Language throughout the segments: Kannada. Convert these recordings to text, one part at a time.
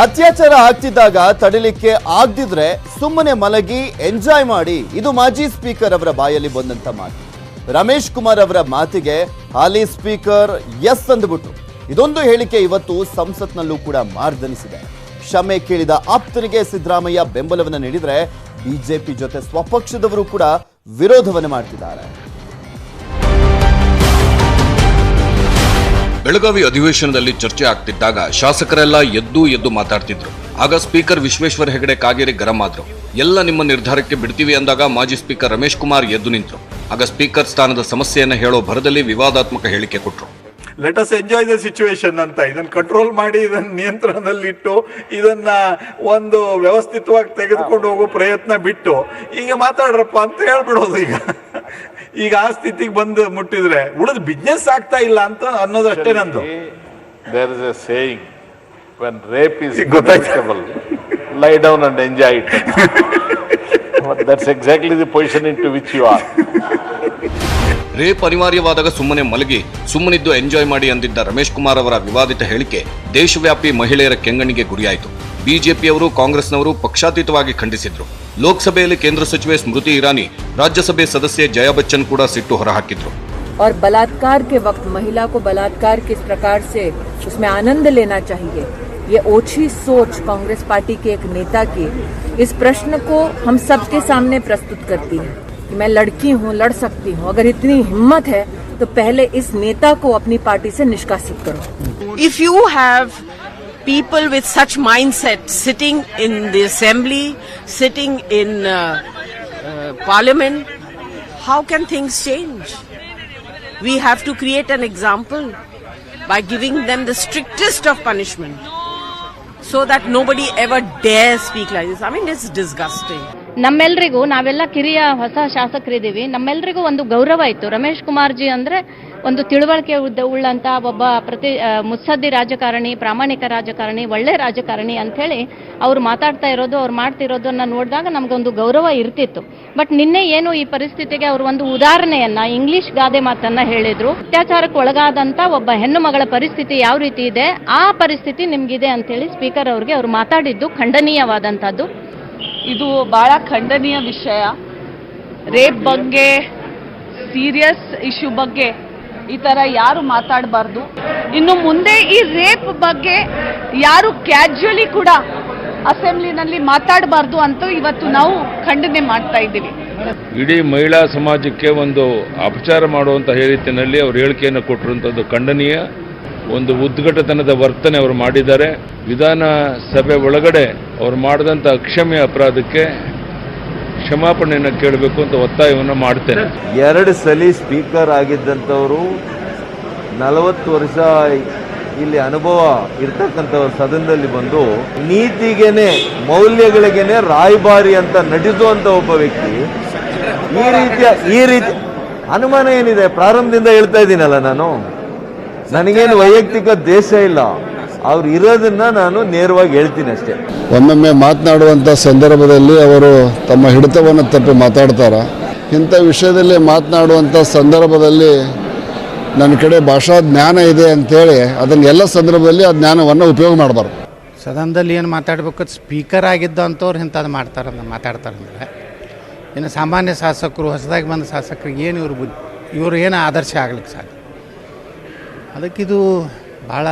ಅತ್ಯಾಚಾರ ಆಗ್ತಿದ್ದಾಗ ತಡಿಲಿಕ್ಕೆ ಆಗದಿದ್ರೆ ಸುಮ್ಮನೆ ಮಲಗಿ ಎಂಜಾಯ್ ಮಾಡಿ, ಇದು ಮಾಜಿ ಸ್ಪೀಕರ್ ಅವರ ಬಾಯಲ್ಲಿ ಬಂದಂತ ಮಾತು. ರಮೇಶ್ ಕುಮಾರ್ ಅವರ ಮಾತಿಗೆ ಹಾಲಿ ಸ್ಪೀಕರ್ ಎಸ್ ಅಂದ್ಬಿಟ್ಟು ಇದೊಂದು ಹೇಳಿಕೆ ಇವತ್ತು ಸಂಸತ್ನಲ್ಲೂ ಕೂಡ ಮಾರ್ದನಿಸಿದೆ. ಕ್ಷಮೆ ಕೇಳಿದ ಆಪ್ತನಿಗೆ ಸಿದ್ದರಾಮಯ್ಯ ಬೆಂಬಲವನ್ನು ನೀಡಿದ್ರೆ ಬಿಜೆಪಿ ಜೊತೆ ಸ್ವಪಕ್ಷದವರು ಕೂಡ ವಿರೋಧವನ್ನು ಮಾಡ್ತಿದ್ದಾರೆ. ಬೆಳಗಾವಿ ಅಧಿವೇಶನದಲ್ಲಿ ಚರ್ಚೆ ಆಗ್ತಿದ್ದಾಗ ಶಾಸಕರೆಲ್ಲ ಎದ್ದು ಮಾತಾಡ್ತಿದ್ರು. ಆಗ ಸ್ಪೀಕರ್ ವಿಶ್ವೇಶ್ವರ ಹೆಗಡೆ ಕಾಗೇರಿ ಗರಂ ಆದ್ರು. ಎಲ್ಲ ನಿಮ್ಮ ನಿರ್ಧಾರಕ್ಕೆ ಬಿಡ್ತೀವಿ ಅಂದಾಗ ಮಾಜಿ ಸ್ಪೀಕರ್ ರಮೇಶ್ ಕುಮಾರ್ ಎದ್ದು ನಿಂತರು. ಆಗ ಸ್ಪೀಕರ್ ಸ್ಥಾನದ ಸಮಸ್ಯೆಯನ್ನು ಹೇಳೋ ಭರದಲ್ಲಿ ವಿವಾದಾತ್ಮಕ ಹೇಳಿಕೆ ಕೊಟ್ಟರು. Let us enjoy the situation ಅಂತ, ಇದನ್ನ ಕಂಟ್ರೋಲ್ ಮಾಡಿ, ಇದನ್ನ ನಿಯಂತ್ರಣದಲ್ಲಿಟ್ಟು, ಇದನ್ನ ಒಂದು ವ್ಯವಸ್ಥಿತವಾಗಿ ತೆಗೆದುಕೊಂಡು ಹೋಗೋ ಪ್ರಯತ್ನ ಬಿಟ್ಟು ಈಗ ಮಾತಾಡ್ರಪ್ಪ ಅಂತ ಹೇಳ್ಬಿಡೋದು. ಈಗ ಆ ಸ್ಥಿತಿಗೆ ಬಂದು ಮುಟ್ಟಿದ್ರೆ ಉಳಿದ ಬಿಸ್ನೆಸ್ ಆಗ್ತಾ ಇಲ್ಲ ಅಂತ ಅನ್ನೋದಷ್ಟೇ ನಂದು. There is a saying, when rape is inevitable, lie down and enjoy it. That's exactly the position into which you are. Rape ಅನಿವಾರ್ಯವಾದಾಗ ಸುಮ್ಮನೆ ಮಲಗಿ ಸುಮ್ಮನಿದ್ದು ಎಂಜಾಯ್ ಮಾಡಿ ಅಂದಿದ್ದ ರಮೇಶ್ ಕುಮಾರ್ ಅವರ ವಿವಾದಿತ ಹೇಳಿಕೆ ದೇಶವ್ಯಾಪಿ ಮಹಿಳೆಯರ ಕೆಂಗಣ್ಣಿಗೆ ಗುರಿಯಾಯಿತು. ಬಿಜೆಪಿಯವರು ಕಾಂಗ್ರೆಸ್ನವರು ಪಕ್ಷಾತೀತವಾಗಿ ಖಂಡಿಸಿದ್ರು. ಲೋಕಸಭೆಯಲ್ಲಿ ಕೇಂದ್ರ ಸಚಿವೆ ಸ್ಮೃತಿ ಇರಾನಿ, ರಾಜ್ಯಸಭೆ ಸದಸ್ಯೆ ಜಯಾ ಬಚ್ಚನ್ ಕೂಡ ಸಿಟ್ಟು ಹೊರಹಾಕಿದ್ರು. और बलात्कार के वक्त महिला को बलात्कार किस प्रकार से उसमें आनंद लेना चाहिए, ये ओछी सोच कांग्रेस पार्टी के एक नेता की इस प्रश्न को हम सबके सामने प्रस्तुत करती है कि मैं लड़की हूँ, लड़ सकती हूँ. अगर इतनी हिम्मत है तो पहले इस नेता को अपनी पार्टी से निष्कासित करो. If you have people with such mindset sitting in the assembly, sitting in parliament, how can things change? We have to create an example by giving them the strictest of punishment so that nobody ever dares speak like this. I mean, it's disgusting. ನಮ್ಮೆಲ್ಲರಿಗೂ, ನಾವೆಲ್ಲ ಕಿರಿಯ ಹೊಸ ಶಾಸಕರಿದ್ದೀವಿ, ನಮ್ಮೆಲ್ಲರಿಗೂ ಒಂದು ಗೌರವ ಇತ್ತು. ರಮೇಶ್ ಕುಮಾರ್ ಜಿ ಅಂದ್ರೆ ಒಂದು ತಿಳುವಳಿಕೆ ಉಳ್ಳಂತ ಒಬ್ಬ ಮುತ್ಸದ್ದಿ ರಾಜಕಾರಣಿ, ಪ್ರಾಮಾಣಿಕ ರಾಜಕಾರಣಿ, ಒಳ್ಳೆ ರಾಜಕಾರಣಿ ಅಂತ ಹೇಳಿ ಅವ್ರು ಮಾತಾಡ್ತಾ ಇರೋದು, ಅವ್ರು ಮಾಡ್ತಿರೋದನ್ನ ನೋಡಿದಾಗ ನಮ್ಗೊಂದು ಗೌರವ ಇರ್ತಿತ್ತು. ಬಟ್ ನಿನ್ನೆ ಏನು ಈ ಪರಿಸ್ಥಿತಿಗೆ ಅವರು ಒಂದು ಉದಾಹರಣೆಯನ್ನ, ಇಂಗ್ಲಿಷ್ ಗಾದೆ ಮಾತನ್ನ ಹೇಳಿದ್ರು. ಅತ್ಯಾಚಾರಕ್ಕೆ ಒಳಗಾದಂತ ಒಬ್ಬ ಹೆಣ್ಣು ಮಗಳ ಪರಿಸ್ಥಿತಿ ಯಾವ ರೀತಿ ಇದೆ, ಆ ಪರಿಸ್ಥಿತಿ ನಿಮ್ಗಿದೆ ಅಂತ ಹೇಳಿ ಸ್ಪೀಕರ್ ಅವ್ರಿಗೆ ಅವ್ರು ಮಾತಾಡಿದ್ದು ಖಂಡನೀಯವಾದಂತದ್ದು. ಇದು ಬಹಳ ಖಂಡನೀಯ ವಿಷಯ. ರೇಪ್ ಬಗ್ಗೆ, ಸೀರಿಯಸ್ ಇಶ್ಯೂ ಬಗ್ಗೆ ಈ ತರ ಯಾರು ಮಾತಾಡಬಾರ್ದು. ಇನ್ನು ಮುಂದೆ ಈ ರೇಪ್ ಬಗ್ಗೆ ಯಾರು ಕ್ಯಾಜುಯಲಿ ಕೂಡ ಅಸೆಂಬ್ಲಿನಲ್ಲಿ ಮಾತಾಡಬಾರ್ದು ಅಂತ ಇವತ್ತು ನಾವು ಖಂಡನೆ ಮಾಡ್ತಾ ಇದ್ದೀವಿ. ಇಡೀ ಮಹಿಳಾ ಸಮಾಜಕ್ಕೆ ಒಂದು ಅಪಚಾರ ಮಾಡುವಂತ ರೀತಿಯಲ್ಲಿ ಅವರು ಹೇಳಿಕೆಯನ್ನು ಕೊಟ್ಟಿರುವಂತದ್ದು ಖಂಡನೀಯ. ಒಂದು ಉದ್ಘಾಟತನದ ವರ್ತನೆ ಅವರು ಮಾಡಿದ್ದಾರೆ. ವಿಧಾನಸಭೆ ಒಳಗಡೆ ಅವರು ಮಾಡಿದಂಥ ಅಕ್ಷಮ್ಯ ಅಪರಾಧಕ್ಕೆ ಕ್ಷಮಾಪಣೆಯನ್ನು ಕೇಳಬೇಕು ಅಂತ ಒತ್ತಾಯವನ್ನು ಮಾಡ್ತೇನೆ. 2 ಸಲ ಸ್ಪೀಕರ್ ಆಗಿದ್ದಂಥವರು, 40 ವರ್ಷ ಇಲ್ಲಿ ಅನುಭವ ಇರ್ತಕ್ಕಂಥವ್ರು ಸದನದಲ್ಲಿ ಬಂದು ನೀತಿಗೇನೆ, ಮೌಲ್ಯಗಳಿಗೇನೆ ರಾಯಭಾರಿ ಅಂತ ನಟಿಸುವಂತ ಒಬ್ಬ ವ್ಯಕ್ತಿ ಈ ರೀತಿ ಅನುಮಾನ ಏನಿದೆ? ಪ್ರಾರಂಭದಿಂದ ಹೇಳ್ತಾ ಇದ್ದೀನಲ್ಲ ನಾನು, ನನಗೇನು ವೈಯಕ್ತಿಕ ದೇಶ ಇಲ್ಲ, ಅವ್ರು ಇರೋದನ್ನ ನಾನು ನೇರವಾಗಿ ಹೇಳ್ತೀನಿ ಅಷ್ಟೇ. ಒಮ್ಮೊಮ್ಮೆ ಮಾತನಾಡುವಂಥ ಸಂದರ್ಭದಲ್ಲಿ ಅವರು ತಮ್ಮ ಹಿಡಿತವನ್ನು ತಪ್ಪಿ ಮಾತಾಡ್ತಾರೆ. ಇಂಥ ವಿಷಯದಲ್ಲಿ ಮಾತನಾಡುವಂಥ ಸಂದರ್ಭದಲ್ಲಿ ನನ್ನ ಕಡೆ ಭಾಷಾ ಜ್ಞಾನ ಇದೆ ಅಂಥೇಳಿ ಅದನ್ನು ಎಲ್ಲ ಸಂದರ್ಭದಲ್ಲಿ ಆ ಜ್ಞಾನವನ್ನು ಉಪಯೋಗ ಮಾಡಬಾರ್ದು. ಸದನದಲ್ಲಿ ಏನು ಮಾತಾಡಬೇಕು, ಸ್ಪೀಕರ್ ಆಗಿದ್ದಂಥವ್ರು ಇಂಥದ್ದು ಮಾತಾಡ್ತಾರಂದ್ರೆ ಇನ್ನು ಸಾಮಾನ್ಯ ಶಾಸಕರು, ಹೊಸದಾಗಿ ಬಂದ ಶಾಸಕರಿಗೆ ಏನು ಇವರು ಏನು ಆದರ್ಶ ಆಗ್ಲಿಕ್ಕೆ ಸಾಧ್ಯ? ಅದಕ್ಕಿದು ಭಾಳ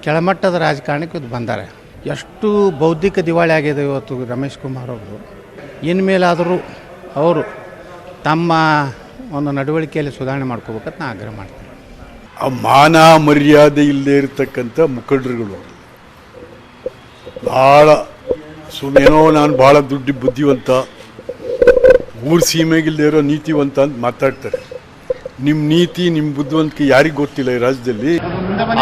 ಕೆಳಮಟ್ಟದ ರಾಜಕಾರಣಕ್ಕೆ ಇದು ಬಂದಾರೆ. ಎಷ್ಟು ಬೌದ್ಧಿಕ ದಿವಾಳಿ ಆಗಿದೆ ಇವತ್ತು ರಮೇಶ್ ಕುಮಾರ್ ಅವರು. ಇನ್ಮೇಲಾದರೂ ಅವರು ತಮ್ಮ ಒಂದು ನಡವಳಿಕೆಯಲ್ಲಿ ಸುಧಾರಣೆ ಮಾಡ್ಕೋಬೇಕಂತ ನಾನು ಆಗ್ರಹ ಮಾಡ್ತೀನಿ. ಆ ಮಾನ ಮರ್ಯಾದೆ ಇಲ್ಲದೆ ಇರತಕ್ಕಂಥ ಮುಖಂಡರುಗಳು ಭಾಳ ಸುಮ್ಮನೇನೋ ನಾನು ಭಾಳ ಬುದ್ಧಿವಂತ, ಊರು ಸೀಮೆಗಿಲ್ಲದೆ ಇರೋ ನೀತಿವಂತ ಅಂತ ಮಾತಾಡ್ತಾರೆ. ನಿಮ್ಮ ನೀತಿ, ನಿಮ್ಮ ಬುದ್ಧಿವಂತಿಕೆ ಯಾರಿಗೆ ಗೊತ್ತಿಲ್ಲ ಈ ರಾಜ್ಯದಲ್ಲಿ.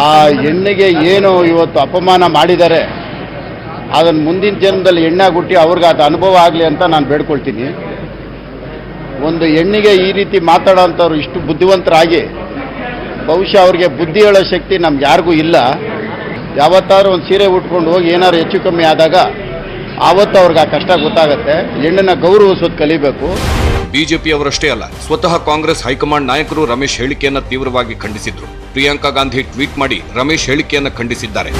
ಆ ಹೆಣ್ಣಿಗೆ ಏನು ಇವತ್ತು ಅಪಮಾನ ಮಾಡಿದ್ದಾರೆ, ಅದನ್ನು ಮುಂದಿನ ಜನ್ಮದಲ್ಲಿ ಹೆಣ್ಣಾಗುಟ್ಟಿ ಅವ್ರಿಗೆ ಅದು ಅನುಭವ ಆಗಲಿ ಅಂತ ನಾನು ಬೇಡ್ಕೊಳ್ತೀನಿ. ಒಂದು ಹೆಣ್ಣಿಗೆ ಈ ರೀತಿ ಮಾತಾಡೋಂಥವ್ರು ಇಷ್ಟು ಬುದ್ಧಿವಂತರಾಗಿ, ಬಹುಶಃ ಅವ್ರಿಗೆ ಬುದ್ಧಿ ಹೇಳೋ ಶಕ್ತಿ ನಮ್ಗೆ ಯಾರಿಗೂ ಇಲ್ಲ. ಯಾವತ್ತಾದ್ರೂ ಒಂದು ಸೀರೆ ಉಟ್ಕೊಂಡು ಹೋಗಿ ಏನಾದ್ರು ಹೆಚ್ಚು ಕಮ್ಮಿ ಆದಾಗ ಆವತ್ತು ಅವ್ರಿಗೆ ಆ ಕಷ್ಟ ಗೊತ್ತಾಗುತ್ತೆ. ಹೆಣ್ಣನ್ನ ಗೌರವಿಸೋದು ಕಲಿಬೇಕು. ಬಿಜೆಪಿಯವರಷ್ಟೇ ಅಲ್ಲ, ಸ್ವತಃ ಕಾಂಗ್ರೆಸ್ ಹೈಕಮಾಂಡ್ ನಾಯಕರು ರಮೇಶ್ ಹೇಳಿಕೆಯನ್ನು ತೀವ್ರವಾಗಿ ಖಂಡಿಸಿದ್ರು. ಪ್ರಿಯಾಂಕಾ ಗಾಂಧಿ ಟ್ವೀಟ್ ಮಾಡಿ ರಮೇಶ್ ಹೇಳಿಕೆಯನ್ನು ಖಂಡಿಸಿದ್ದಾರೆ.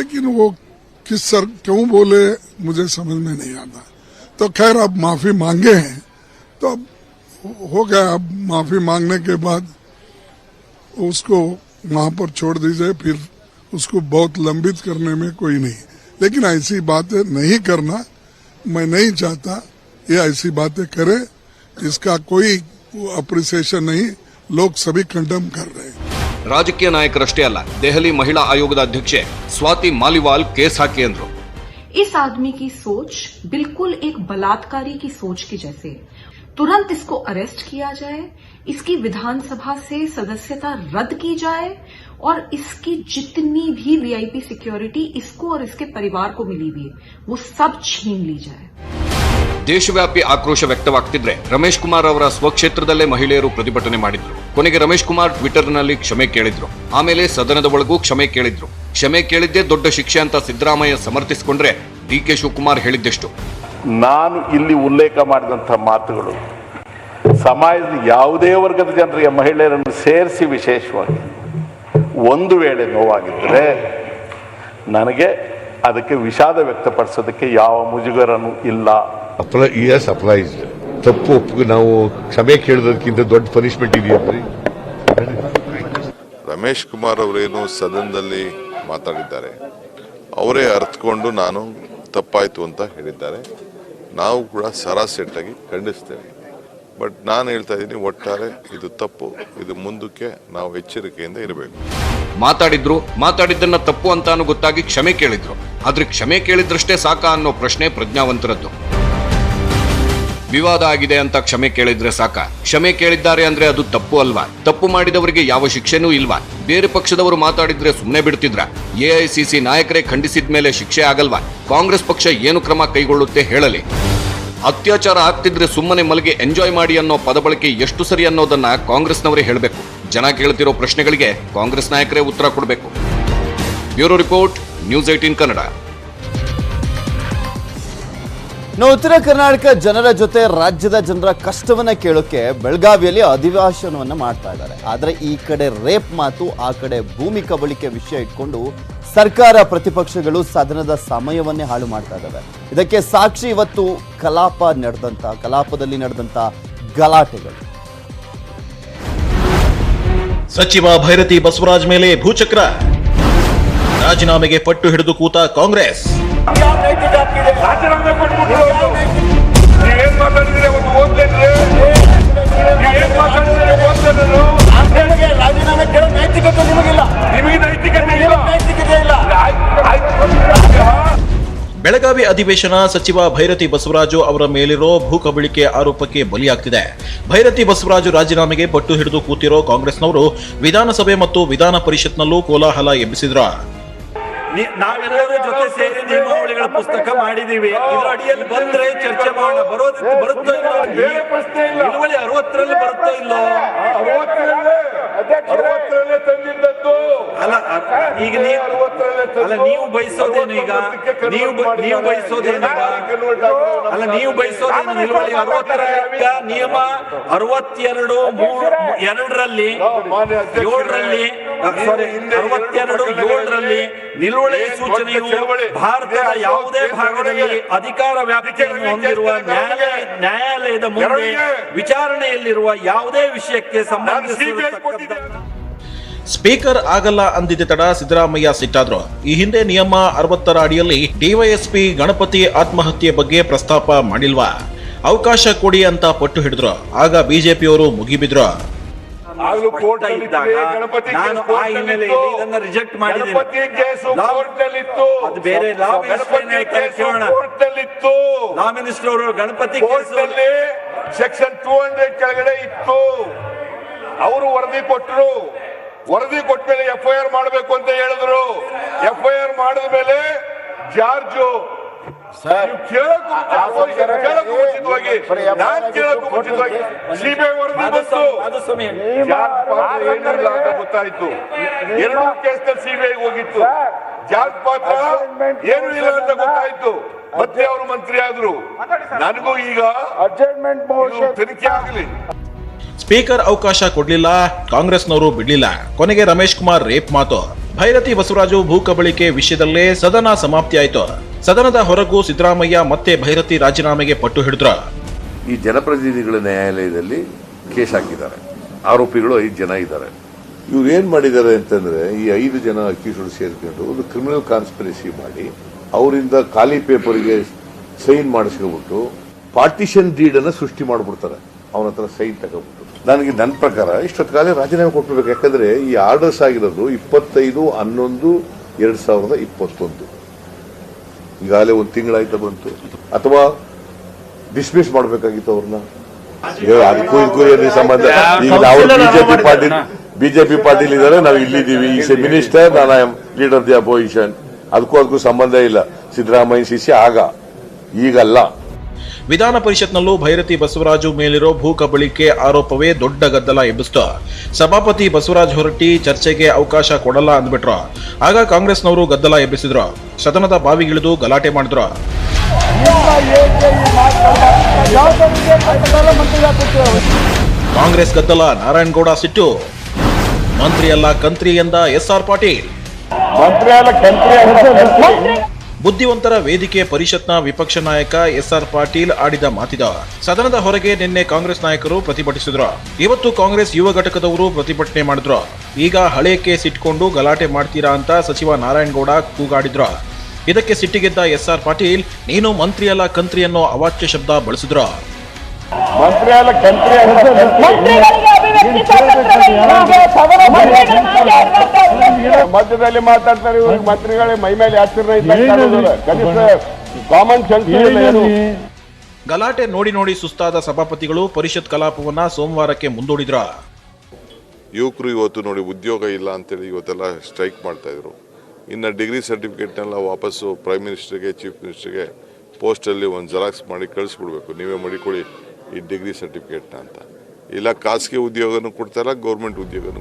लेकिन वो किस सर क्यों बोले मुझे समझ में नहीं आता। तो खैर अब माफी मांगे हैं तो अब हो गया। अब माफी मांगने के बाद उसको वहां पर छोड़ दीजिए, फिर उसको बहुत लंबित करने में कोई नहीं। लेकिन ऐसी बातें नहीं करना, मैं नहीं चाहता ये ऐसी बातें करे, इसका कोई अप्रिसिएशन नहीं, लोग सभी कंडम कर रहे हैं। ರಾಜಕೀಯ ನಾಯಕರಷ್ಟೇ ಅಲ್ಲ, ದೆಹಲಿ ಮಹಿಳಾ ಆಯೋಗದ ಅಧ್ಯಕ್ಷೆ ಸ್ವಾತಿ ಮಾಲಿವಾಲ್ ಕೇಸ್ ಹಾಕಿ ಅಂದ್ರು। इस आदमी की सोच बिल्कुल एक बलात्कारी की सोच की जैसे है। तुरंत इसको अरेस्ट किया जाए, इसकी विधानसभा से सदस्यता रद्द की जाए और इसकी जितनी भी वीआईपी सिक्योरिटी इसको और इसके परिवार को मिली हुई है वो सब छीन ली जाए। ದೇಶವ್ಯಾಪಿ ಆಕ್ರೋಶ ವ್ಯಕ್ತವಾಗ್ತಿದ್ರೆ ರಮೇಶ್ ಕುಮಾರ್ ಅವರ ಸ್ವಕ್ಷೇತ್ರದಲ್ಲೇ ಮಹಿಳೆಯರು ಪ್ರತಿಭಟನೆ ಮಾಡಿದ್ರು। ಕೊನೆಗೆ ರಮೇಶ್ ಕುಮಾರ್ ಟ್ವಿಟರ್ನಲ್ಲಿ ಕ್ಷಮೆ ಕೇಳಿದ್ರು, ಆಮೇಲೆ ಸದನದ ಒಳಗೂ ಕ್ಷಮೆ ಕೇಳಿದ್ರು। ಕ್ಷಮೆ ಕೇಳಿದ್ದೇ ದೊಡ್ಡ ಶಿಕ್ಷೆ ಅಂತ ಸಿದ್ದರಾಮಯ್ಯ ಸಮರ್ಥಿಸಿಕೊಂಡ್ರೆ ಡಿ.ಕೆ. ಶಿವಕುಮಾರ್ ಹೇಳಿದ್ದೆಷ್ಟು? ನಾನು ಇಲ್ಲಿ ಉಲ್ಲೇಖ ಮಾಡಿದಂಥ ಮಾತುಗಳು ಸಮಾಜದ ಯಾವುದೇ ವರ್ಗದ ಜನರಿಗೆ, ಮಹಿಳೆಯರನ್ನು ಸೇರಿಸಿ ವಿಶೇಷವಾಗಿ ಒಂದು ವೇಳೆ ನೋವಾಗಿದ್ದರೆ ನನಗೆ ಅದಕ್ಕೆ ವಿಷಾದ ವ್ಯಕ್ತಪಡಿಸೋದಕ್ಕೆ ಯಾವ ಮುಜುಗರನೂ ಇಲ್ಲ। ತಪ್ಪು ನಾವು ಕ್ಷಮೆ ಕೇಳೋದಕ್ಕಿಂತ ದೊಡ್ಡ ಪನಿಷ್ಮೆಂಟ್ ಇದೆಯಲ್ರಿ? ರಮೇಶ್ ಕುಮಾರ್ ಅವರೇನು ಸದನದಲ್ಲಿ ಮಾತಾಡಿದ್ದಾರೆ, ಅವರೇ ಅರ್ಥಕೊಂಡು ನಾನು ತಪ್ಪಾಯಿತು ಅಂತ ಹೇಳಿದ್ದಾರೆ। ನಾವು ಕೂಡ ಸರಾಸೆಟ್ಟಾಗಿ ಖಂಡಿಸ್ತೇವೆ। ಬಟ್ ನಾನು ಹೇಳ್ತಾ ಇದ್ದೀನಿ, ಒಟ್ಟಾರೆ ಇದು ತಪ್ಪು, ಇದು ಮುಂದಕ್ಕೆ ನಾವು ಎಚ್ಚರಿಕೆಯಿಂದ ಇರಬೇಕು। ಮಾತಾಡಿದ್ದನ್ನ ತಪ್ಪು ಅಂತಾನು ಗೊತ್ತಾಗಿ ಕ್ಷಮೆ ಕೇಳಿದ್ರು, ಆದ್ರೆ ಕ್ಷಮೆ ಕೇಳಿದ್ರಷ್ಟೇ ಸಾಕಾ ಅನ್ನೋ ಪ್ರಶ್ನೆ ಪ್ರಜ್ಞಾವಂತರದ್ದು। ವಿವಾದ ಆಗಿದೆ ಅಂತ ಕ್ಷಮೆ ಕೇಳಿದ್ರೆ ಸಾಕ? ಕ್ಷಮೆ ಕೇಳಿದ್ದಾರೆ ಅಂದ್ರೆ ಅದು ತಪ್ಪು ಅಲ್ವಾ? ತಪ್ಪು ಮಾಡಿದವರಿಗೆ ಯಾವ ಶಿಕ್ಷೆನೂ ಇಲ್ವಾ? ಬೇರೆ ಪಕ್ಷದವರು ಮಾತಾಡಿದ್ರೆ ಸುಮ್ಮನೆ ಬಿಡ್ತಿದ್ರ? ಎಐಸಿಸಿ ನಾಯಕರೇ ಖಂಡಿಸಿದ ಮೇಲೆ ಶಿಕ್ಷೆ ಆಗಲ್ವಾ? ಕಾಂಗ್ರೆಸ್ ಪಕ್ಷ ಏನು ಕ್ರಮ ಕೈಗೊಳ್ಳುತ್ತೆ ಹೇಳಲಿ? ಅತ್ಯಾಚಾರ ಆಗ್ತಿದ್ರೆ ಸುಮ್ಮನೆ ಮಲಗಿ ಎಂಜಾಯ್ ಮಾಡಿ ಅನ್ನೋ ಪದಬಳಕೆ ಎಷ್ಟು ಸರಿ ಅನ್ನೋದನ್ನ ಕಾಂಗ್ರೆಸ್ನವರೇ ಹೇಳಬೇಕು। ಜನ ಕೇಳ್ತಿರೋ ಪ್ರಶ್ನೆಗಳಿಗೆ ಕಾಂಗ್ರೆಸ್ ನಾಯಕರೇ ಉತ್ತರ ಕೊಡಬೇಕು। Bureau report, news 18 Kannada. ಉತ್ತರ ಕರ್ನಾಟಕ ಜನರ ಜೊತೆ ರಾಜ್ಯದ ಜನರ ಕಷ್ಟವನ್ನ ಕೇಳೋಕೆ ಬೆಳಗಾವಿಯಲ್ಲಿ ಅಧಿವೇಶನವನ್ನ ಮಾಡ್ತಾ ಇದ್ದಾರೆ। ಆದ್ರೆ ಈ ಕಡೆ ರೇಪ್ ಮಾತು, ಆ ಕಡೆ ಭೂಮಿ ಕಬಳಿಕೆ ವಿಷಯ ಇಟ್ಕೊಂಡು ಸರ್ಕಾರ ಪ್ರತಿಪಕ್ಷಗಳು ಸದನದ ಸಮಯವನ್ನೇ ಹಾಳು ಮಾಡ್ತಾ ಇದ್ದಾವೆ। ಇದಕ್ಕೆ ಸಾಕ್ಷಿ ಇವತ್ತು ಕಲಾಪದಲ್ಲಿ ನಡೆದಂತ ಗಲಾಟೆಗಳು। ಸಚಿವ ಭೈರತಿ ಬಸವರಾಜ್ ಮೇಲೆ ಭೂಚಕ್ರ, ರಾಜೀನಾಮೆಗೆ ಪಟ್ಟು ಹಿಡಿದು ಕೂತ ಕಾಂಗ್ರೆಸ್। ಬೆಳಗಾವಿ ಅಧಿವೇಶನ ಸಚಿವ ಭೈರತಿ ಬಸವರಾಜು ಅವರ ಮೇಲಿರೋ ಭೂ ಕಬಳಿಕೆ ಆರೋಪಕ್ಕೆ ಬಲಿಯಾಗ್ತಿದೆ। ಭೈರತಿ ಬಸವರಾಜು ರಾಜೀನಾಮೆಗೆ ಪಟ್ಟು ಹಿಡಿದು ಕೂತಿರೋ ಕಾಂಗ್ರೆಸ್ನವರು ವಿಧಾನಸಭೆ ಮತ್ತು ವಿಧಾನ ಪರಿಷತ್ನಲ್ಲೂ ಕೋಲಾಹಲ ಎಬ್ಬಿಸಿದ್ರು। ನಾವೆಲ್ಲರೂ ಜೊತೆ ಸೇರಿ ನಿಯಮಾವಳಿಗಳ ಪುಸ್ತಕ ಮಾಡಿದೀವಿ, ಇದರ ಅಡಿಯಲ್ಲಿ ಬಂದ್ರೆ ಚರ್ಚೆ ಮಾಡೋಣ। ಬರುತ್ತೋ ಇಲ್ಲ? ಇಳುವಳಿ 60ರಲ್ಲಿ ಬರುತ್ತೋ ಇಲ್ಲೋ? ಅಲ್ಲ, ಈಗ ನೀವು ಬಯಸೋದೇನು? ಈಗ ನೀವು ಬಯಸೋದೇನು? ಅಲ್ಲ, ನೀವು ಬಯಸೋದೇನು? ನಿಲುವಳಿ 60ರ ನಿಯಮ 62(2)ರಲ್ಲಿ 7ರಲ್ಲಿ ನಿಲುವಳಿ ಸೂಚನೆಯು ಭಾರತದ ಯಾವುದೇ ಭಾಗದಲ್ಲಿ ಅಧಿಕಾರ ವ್ಯಾಪ್ತಿಯನ್ನು ಹೊಂದಿರುವ ನ್ಯಾಯಾಲಯದ ಮುಂದೆ ವಿಚಾರಣೆಯಲ್ಲಿರುವ ಯಾವುದೇ ವಿಷಯಕ್ಕೆ ಸಂಬಂಧಿಸಿದ ಸ್ಪೀಕರ್ ಆಗಲ್ಲ ಅಂದಿದ್ದ ತಡ ಸಿದ್ದರಾಮಯ್ಯ ಸಿಟ್ಟಾದ್ರು। ಈ ಹಿಂದೆ ನಿಯಮ 60ರ ಅಡಿಯಲ್ಲಿ ಡಿವೈಎಸ್ಪಿ ಗಣಪತಿ ಆತ್ಮಹತ್ಯೆ ಬಗ್ಗೆ ಪ್ರಸ್ತಾಪ ಮಾಡಿಲ್ವಾ? ಅವಕಾಶ ಕೊಡಿ ಅಂತ ಪಟ್ಟು ಹಿಡಿದ್ರು, ಆಗ ಬಿಜೆಪಿಯವರು ಮುಗಿಬಿದ್ರು। ನಾನು ಆ ಹಿನ್ನೆಲೆಯಲ್ಲಿ ಇದನ್ನ ರಿಜೆಕ್ಟ್ ಮಾಡಿದ್ದೇನೆ। ಅದು ಬೇರೆ ಲಾ ಮಿನಿಸ್ಟರ್ ಅವರು ಗಣಪತಿ ಸೆಕ್ಷನ್ 200 ಕೆಳಗಡೆ ಇತ್ತು, ಅವರು ವರದಿ ಕೊಟ್ಟರು। ವರದಿ ಕೊಟ್ಟ ಮೇಲೆ FIR ಮಾಡಬೇಕು ಅಂತ ಹೇಳಿದ್ರು। FIR ಮಾಡಿದ ಮೇಲೆ ಜಾರ್ಜು ಸಿಬಿಐ ವರದಿ ಬಂತು, ಏನಿಲ್ಲ ಅಂತ ಗೊತ್ತಾಯ್ತು। 2 ಕೇಸ್ನಲ್ಲಿ ಸಿಬಿಐ ಹೋಗಿತ್ತು, ಜಾರ್ಜ್ ಪಾತ್ರ ಏನು ಇಲ್ಲ ಅಂತ ಗೊತ್ತಾಯ್ತು, ಮತ್ತೆ ಅವರು ಮಂತ್ರಿ ಆದ್ರು। ನನಗೂ ಈಗ ತನಿಖೆ ಆಗಲಿ। ಸ್ಪೀಕರ್ ಅವಕಾಶ ಕೊಡ್ಲಿಲ್ಲ, ಕಾಂಗ್ರೆಸ್ನವರು ಬಿಡ್ಲಿಲ್ಲ। ಕೊನೆಗೆ ರಮೇಶ್ ಕುಮಾರ್ ರೇಪ್ ಮಾತು, ಭೈರತಿ ಬಸವರಾಜು ಭೂ ಕಬಳಿಕೆ ವಿಷಯದಲ್ಲೇ ಸದನ ಸಮಾಪ್ತಿಯಾಯಿತು. ಸದನದ ಹೊರಗೂ ಸಿದ್ದರಾಮಯ್ಯ ಮತ್ತೆ ಭೈರತಿ ರಾಜೀನಾಮೆಗೆ ಪಟ್ಟು ಹಿಡಿದ್ರು. ಈ ಜನಪ್ರತಿನಿಧಿಗಳ ನ್ಯಾಯಾಲಯದಲ್ಲಿ ಕೇಸ್ ಹಾಕಿದ್ದಾರೆ. ಆರೋಪಿಗಳು 5 ಜನ ಇದ್ದಾರೆ. ಇವ್ರು ಏನ್ ಮಾಡಿದ್ದಾರೆ ಅಂತಂದ್ರೆ, ಈ 5 ಜನ ಅಕ್ಯೂಸ್ಡ್ ಸೇರ್ಕೊಂಡು ಒಂದು ಕ್ರಿಮಿನಲ್ ಕಾನ್ಸ್ಪಿರಸಿ ಮಾಡಿ ಅವರಿಂದ ಖಾಲಿ ಪೇಪರ್ಗೆ ಸೈನ್ ಮಾಡಿಸ್ಕೊಬಿಟ್ಟು ಪಾರ್ಟಿಷನ್ ಡೀಡ್ ಅನ್ನ ಸೃಷ್ಟಿ ಮಾಡ್ಬಿಡ್ತಾರೆ. ಅವನ ಹತ್ರ ಸೈನ್ ತಗೋಬಿಟ್ಟು ನನಗೆ ನನ್ನ ಪ್ರಕಾರ ಇಷ್ಟೊತ್ತು ಕಾಲ ರಾಜೀನಾಮೆ ಕೊಟ್ಬಿಡ್ಬೇಕು. ಯಾಕಂದ್ರೆ ಈ ಆರ್ಡರ್ಸ್ ಆಗಿರೋದು 25/11/2021. ಈಗಾಗಲೇ 1 ತಿಂಗಳಾಯ್ತಾ ಬಂತು. ಅಥವಾ ಡಿಸ್ಮಿಸ್ ಮಾಡಬೇಕಾಗಿತ್ತು ಅವ್ರನ್ನ. ಅದಕ್ಕೂ ಇದಕ್ಕೂ ಏನು ಸಂಬಂಧ? ಈಗ ನಾವು ಬಿಜೆಪಿ ಪಾರ್ಟಿಲಿ ಇದ್ದಾರೆ, ನಾವು ಇಲ್ಲಿದ್ದೀವಿ. ಈಸ್ ಎ ಮಿನಿಸ್ಟರ್, ನಾನು I am leader the opposition. ಅದಕ್ಕೂ ಸಂಬಂಧ ಇಲ್ಲ. ಸಿದ್ದರಾಮಯ್ಯ ಶಿಷ್ಯ ಈಗಲ್ಲ. ವಿಧಾನ ಪರಿಷತ್ನಲ್ಲೂ ಭೈರತಿ ಬಸವರಾಜು ಮೇಲಿರೋ ಭೂ ಕಬಳಿಕೆ ಆರೋಪವೇ ದೊಡ್ಡ ಗದ್ದಲ ಎಬ್ಬಿಸಿತು. ಸಭಾಪತಿ ಬಸವರಾಜ ಹೊರಟ್ಟಿ ಚರ್ಚೆಗೆ ಅವಕಾಶ ಕೊಡಲ್ಲ ಅಂದ್ಬಿಟ್ರು. ಆಗ ಕಾಂಗ್ರೆಸ್ನವರು ಗದ್ದಲ ಎಬ್ಬಿಸಿದ್ರು. ಸದನದ ಬಾವಿಗಿಳಿದು ಗಲಾಟೆ ಮಾಡಿದ್ರು. ಕಾಂಗ್ರೆಸ್ ಗದ್ದಲ, ನಾರಾಯಣಗೌಡ ಸಿಟ್ಟು. ಮಂತ್ರಿ ಅಲ್ಲ ಕಂತ್ರಿ ಎಂದ SR ಪಾಟೀಲ್. ಬುದ್ಧಿವಂತರ ವೇದಿಕೆ ಪರಿಷತ್ನ ವಿಪಕ್ಷ ನಾಯಕ SR ಪಾಟೀಲ್ ಆಡಿದ ಮಾತಿದ. ಸದನದ ಹೊರಗೆ ನಿನ್ನೆ ಕಾಂಗ್ರೆಸ್ ನಾಯಕರು ಪ್ರತಿಭಟಿಸಿದ್ರು. ಇವತ್ತು ಕಾಂಗ್ರೆಸ್ ಯುವ ಘಟಕದವರು ಪ್ರತಿಭಟನೆ ಮಾಡಿದ್ರು. ಈಗ ಹಳೆ ಕೇಸ್ ಇಟ್ಕೊಂಡು ಗಲಾಟೆ ಮಾಡ್ತೀರಾ ಅಂತ ಸಚಿವ ನಾರಾಯಣಗೌಡ ಕೂಗಾಡಿದ್ರು. ಇದಕ್ಕೆ ಸಿಟ್ಟಿಗೆದ್ದ SR ಪಾಟೀಲ್, ನೀನು ಮಂತ್ರಿ ಅಲ್ಲ ಕಂತ್ರಿ ಅನ್ನೋ ಅವಾಚ್ಯ ಶಬ್ದ ಬಳಸಿದ್ರು. ಮಧ್ಯದಲ್ಲಿ ಮಾತಾಡ್ತಾರೆ. ಮಂತ್ರಿಗಳೇ ಮೈ ಮೇಲೆ ಕಾಮನ್ ಸೆನ್ಸ್. ಗಲಾಟೆ ನೋಡಿ ಸುಸ್ತಾದ ಸಭಾಪತಿಗಳು ಪರಿಷತ್ ಕಲಾಪವನ್ನ ಸೋಮವಾರಕ್ಕೆ ಮುಂದೂಡಿದ್ರು. ಯುವಕರು ಇವತ್ತು ನೋಡಿ ಉದ್ಯೋಗ ಇಲ್ಲ ಅಂತೇಳಿ ಇವತ್ತೆಲ್ಲ ಸ್ಟ್ರೈಕ್ ಮಾಡ್ತಾ ಇದ್ರು. ಇನ್ನು ಡಿಗ್ರಿ ಸರ್ಟಿಫಿಕೇಟ್ನೆಲ್ಲ ವಾಪಸ್ಸು ಪ್ರೈಮ್ ಮಿನಿಸ್ಟರ್ಗೆ, ಚೀಫ್ ಮಿನಿಸ್ಟರ್ಗೆ ಪೋಸ್ಟಲ್ಲಿ ಒಂದು ಜೆರಾಕ್ಸ್ ಮಾಡಿ ಕಳಿಸ್ಬಿಡ್ಬೇಕು, ನೀವೇ ಮಾಡಿಕೊಳ್ಳಿ ಈ ಡಿಗ್ರಿ ಸರ್ಟಿಫಿಕೇಟ್ನ ಅಂತ. ಇಲ್ಲ ಖಾಸಗಿ ಉದ್ಯೋಗನೂ ಕೊಡ್ತಾರ, ಗೌರ್ಮೆಂಟ್ ಉದ್ಯೋಗನೂ.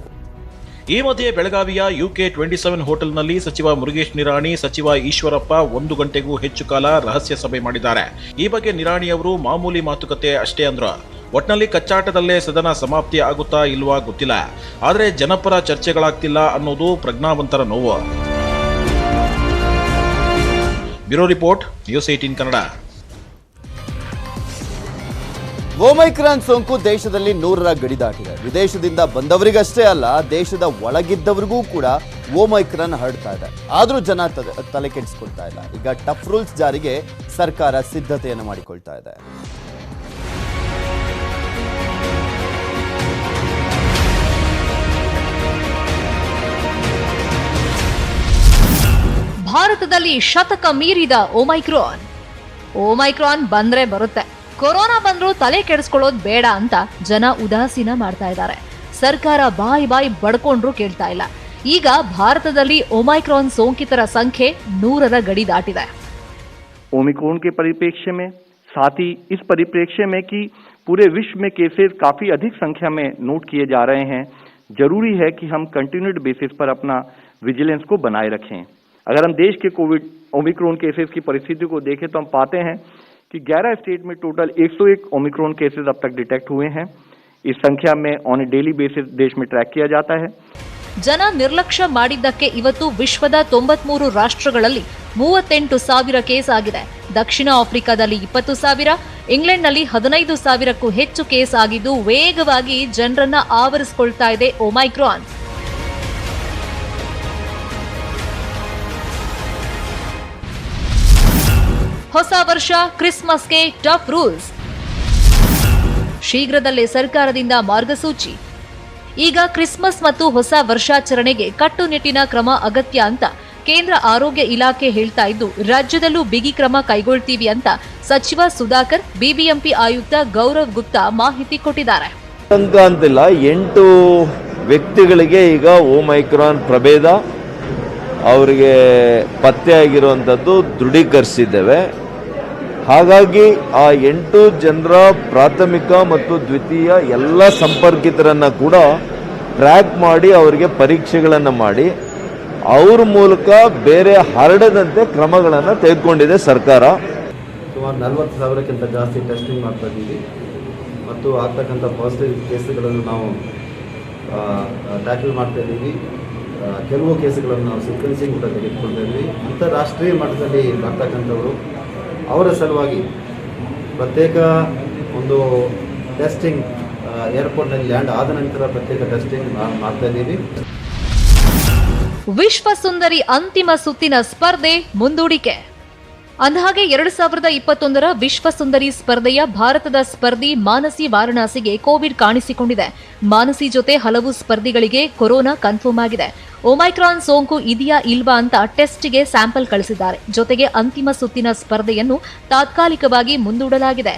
ಈ ಮಧ್ಯೆ ಬೆಳಗಾವಿಯ UK27 ಹೋಟೆಲ್ನಲ್ಲಿ ಸಚಿವ ಮುರುಗೇಶ್ ನಿರಾಣಿ, ಸಚಿವ ಈಶ್ವರಪ್ಪ 1 ಗಂಟೆಗೂ ಹೆಚ್ಚು ಕಾಲ ರಹಸ್ಯ ಸಭೆ ಮಾಡಿದ್ದಾರೆ. ಈ ಬಗ್ಗೆ ನಿರಾಣಿ ಅವರು ಮಾಮೂಲಿ ಮಾತುಕತೆ ಅಷ್ಟೇ ಅಂದ್ರು. ಒಟ್ನಲ್ಲಿ ಕಚ್ಚಾಟದಲ್ಲೇ ಸದನ ಸಮಾಪ್ತಿ ಆಗುತ್ತಾ ಇಲ್ವಾ ಗೊತ್ತಿಲ್ಲ. ಆದರೆ ಜನಪರ ಚರ್ಚೆಗಳಾಗ್ತಿಲ್ಲ ಅನ್ನೋದು ಪ್ರಜ್ಞಾವಂತರ ನೋವು. Bureau report, news 18 Kannada. Omicron ಸೋಂಕು ದೇಶದಲ್ಲಿ 100ರ ಗಡಿ ದಾಟಿದೆ. ವಿದೇಶದಿಂದ ಬಂದವರಿಗಷ್ಟೇ ಅಲ್ಲ, ದೇಶದ ಒಳಗಿದ್ದವರಿಗೂ ಕೂಡ ಓಮೈಕ್ರಾನ್ ಹರಡ್ತಾ ಇದೆ. ಆದರೂ ಜನ ತಲೆ ಕೆಡಿಸ್ಕೊಳ್ತಾ ಇಲ್ಲ. ಈಗ ಟಫ್ ರೂಲ್ಸ್ ಜಾರಿಗೆ ಸರ್ಕಾರ ಸಿದ್ಧತೆಯನ್ನು ಮಾಡಿಕೊಳ್ತಾ ಇದೆ. ಭಾರತದಲ್ಲಿ ಶತಕ ಮೀರಿದ ಓಮೈಕ್ರಾನ್ ಬಂದ್ರೆ ಬರುತ್ತೆ, ಕೊರೋನಾ ಬಂದ್ರೂ ತಲೆ ಕೆಡಿಸ್ಕೊಳ್ಳೋದು ಬೇಡ ಅಂತ ಜನ ಉದಾಸೀನ ಮಾಡ್ತಾ ಇದ್ದಾರೆ. ಸರ್ಕಾರ ಬಾಯಿ ಬಡ್ಕೊಂಡ್ರು ಕೇಳ್ತಾ ಇಲ್ಲ. ಈಗ ಭಾರತದಲ್ಲಿ ಓಮೈಕ್ರಾನ್ ಸೋಂಕಿತರ ಸಂಖ್ಯೆ 100ರ ಗಡಿ ದಾಟಿದೆ. ओमिक्रॉन के परिप्रेक्ष्य में, साथ ही इस परिप्रेक्ष्य में कि पूरे विश्व में केसेस काफी अधिक संख्या में नोट किए जा रहे हैं, जरूरी है कि हम कंटिन्यूड बेसिस पर अपना विजिलेंस को बनाए रखें. अगर हम देश के कोविड ओमिक्रॉन केसेस की परिस्थिति को देखें तो हम पाते हैं कि 11 स्टेट में टोटल 101 ओमिक्रॉन केसेस अब तक डिटेक्ट हुए हैं. इस संख्या में ऑन ए डेली बेसिस देश में ट्रैक किया जाता है. ಜನ ನಿರ್ಲಕ್ಷ್ಯ ಮಾಡಿದ್ದಕ್ಕೆ ಇವತ್ತು ವಿಶ್ವದ 93 ರಾಷ್ಟ್ರಗಳಲ್ಲಿ 38,000 ಕೇಸ್ ಆಗಿದೆ. ದಕ್ಷಿಣ ಆಫ್ರಿಕಾದಲ್ಲಿ 20,000, ಇಂಗ್ಲೆಂಡ್ನಲ್ಲಿ 15,000ಕ್ಕೂ ಹೆಚ್ಚು ಕೇಸ್ ಆಗಿದ್ದು ವೇಗವಾಗಿ ಜನರನ್ನ ಆವರಿಸಿಕೊಳ್ತಾ ಇದೆ ಓಮೈಕ್ರಾನ್. ಹೊಸ ವರ್ಷ, ಕ್ರಿಸ್ಮಸ್ಗೆ ಟಫ್ ರೂಲ್ಸ್. ಶೀಘ್ರದಲ್ಲೇ ಸರ್ಕಾರದಿಂದ ಮಾರ್ಗಸೂಚಿ. ಈಗ ಕ್ರಿಸ್ಮಸ್ ಮತ್ತು ಹೊಸ ವರ್ಷಾಚರಣೆಗೆ ಕಟ್ಟುನಿಟ್ಟಿನ ಕ್ರಮ ಅಗತ್ಯ ಅಂತ ಕೇಂದ್ರ ಆರೋಗ್ಯ ಇಲಾಖೆ ಹೇಳ್ತಾ ಇದ್ದು, ರಾಜ್ಯದಲ್ಲೂ ಬಿಗಿ ಕ್ರಮ ಕೈಗೊಳ್ತೀವಿ ಅಂತ ಸಚಿವ ಸುಧಾಕರ್, ಬಿಬಿಎಂಪಿ ಆಯುಕ್ತ ಗೌರವ್ ಗುಪ್ತಾ ಮಾಹಿತಿ ಕೊಟ್ಟಿದ್ದಾರೆ. ಅಂತಿಲ್ಲ, 8 ವ್ಯಕ್ತಿಗಳಿಗೆ ಈಗ ಓಮೈಕ್ರಾನ್ ಪ್ರಭೇದ ಅವರಿಗೆ ಪತ್ತೆಯಾಗಿರುವಂಥದ್ದು ದೃಢೀಕರಿಸಿದ್ದೇವೆ. ಹಾಗಾಗಿ ಆ 8 ಜನರ ಪ್ರಾಥಮಿಕ ಮತ್ತು ದ್ವಿತೀಯ ಎಲ್ಲ ಸಂಪರ್ಕಿತರನ್ನು ಕೂಡ ಟ್ರ್ಯಾಕ್ ಮಾಡಿ ಅವರಿಗೆ ಪರೀಕ್ಷೆಗಳನ್ನು ಮಾಡಿ ಅವ್ರ ಮೂಲಕ ಬೇರೆ ಹರಡದಂತೆ ಕ್ರಮಗಳನ್ನು ತೆಗೆದುಕೊಂಡಿದೆ ಸರ್ಕಾರ. ಸುಮಾರು 40,000ಕ್ಕಿಂತ ಜಾಸ್ತಿ ಟೆಸ್ಟಿಂಗ್ ಮಾಡ್ತಾ ಇದ್ದೀವಿ ಮತ್ತು ಆಗ್ತಕ್ಕಂಥ ಪಾಸಿಟಿವ್ ಕೇಸ್ಗಳನ್ನು ನಾವು ಟ್ಯಾಕಲ್ ಮಾಡ್ತಾ ಇದ್ದೀವಿ. ಕೆಲವು ಕೇಸುಗಳನ್ನು ನಾವು ಸೀಕ್ವೆನ್ಸಿಂಗ್ ಕೂಡ ತೆಗೆದುಕೊಳ್ತಾ ಇದ್ವಿ. ಅಂತಾರಾಷ್ಟ್ರೀಯ ಮಟ್ಟದಲ್ಲಿ ಬರ್ತಕ್ಕಂಥವರು ಅವರ ಸಲುವಾಗಿ ಪ್ರತ್ಯೇಕ ಒಂದು ಟೆಸ್ಟಿಂಗ್ ಏರ್ಪೋರ್ಟ್ನಲ್ಲಿ ಲ್ಯಾಂಡ್ ಆದ ನಂತರ ಪ್ರತ್ಯೇಕ ಟೆಸ್ಟಿಂಗ್ ಮಾಡ್ತಾ ಇದ್ದೀವಿ. ವಿಶ್ವ ಸುಂದರಿ ಅಂತಿಮ ಸುತ್ತಿನ ಸ್ಪರ್ಧೆ ಮುಂದೂಡಿಕೆ. ಅಂದಹಾಗೆ 2021 ವಿಶ್ವ ಸುಂದರಿ ಸ್ಪರ್ಧೆಯ ಭಾರತದ ಸ್ಪರ್ಧಿ ಮಾನಸಿ ವಾರಣಾಸಿಗೆ ಕೋವಿಡ್ ಕಾಣಿಸಿಕೊಂಡಿದೆ. ಮಾನಸಿ ಜೊತೆ ಹಲವು ಸ್ಪರ್ಧಿಗಳಿಗೆ ಕೊರೋನಾ ಕನ್ಫರ್ಮ್ ಆಗಿದೆ. ಒಮೈಕ್ರಾನ್ ಸೋಂಕು ಇದೆಯಾ ಇಲ್ವಾ ಅಂತ ಟೆಸ್ಟ್ಗೆ ಸ್ಯಾಂಪಲ್ ಕಳಿಸಿದ್ದಾರೆ. ಜೊತೆಗೆ ಅಂತಿಮ ಸುತ್ತಿನ ಸ್ಪರ್ಧೆಯನ್ನು ತಾತ್ಕಾಲಿಕವಾಗಿ ಮುಂದೂಡಲಾಗಿದೆ.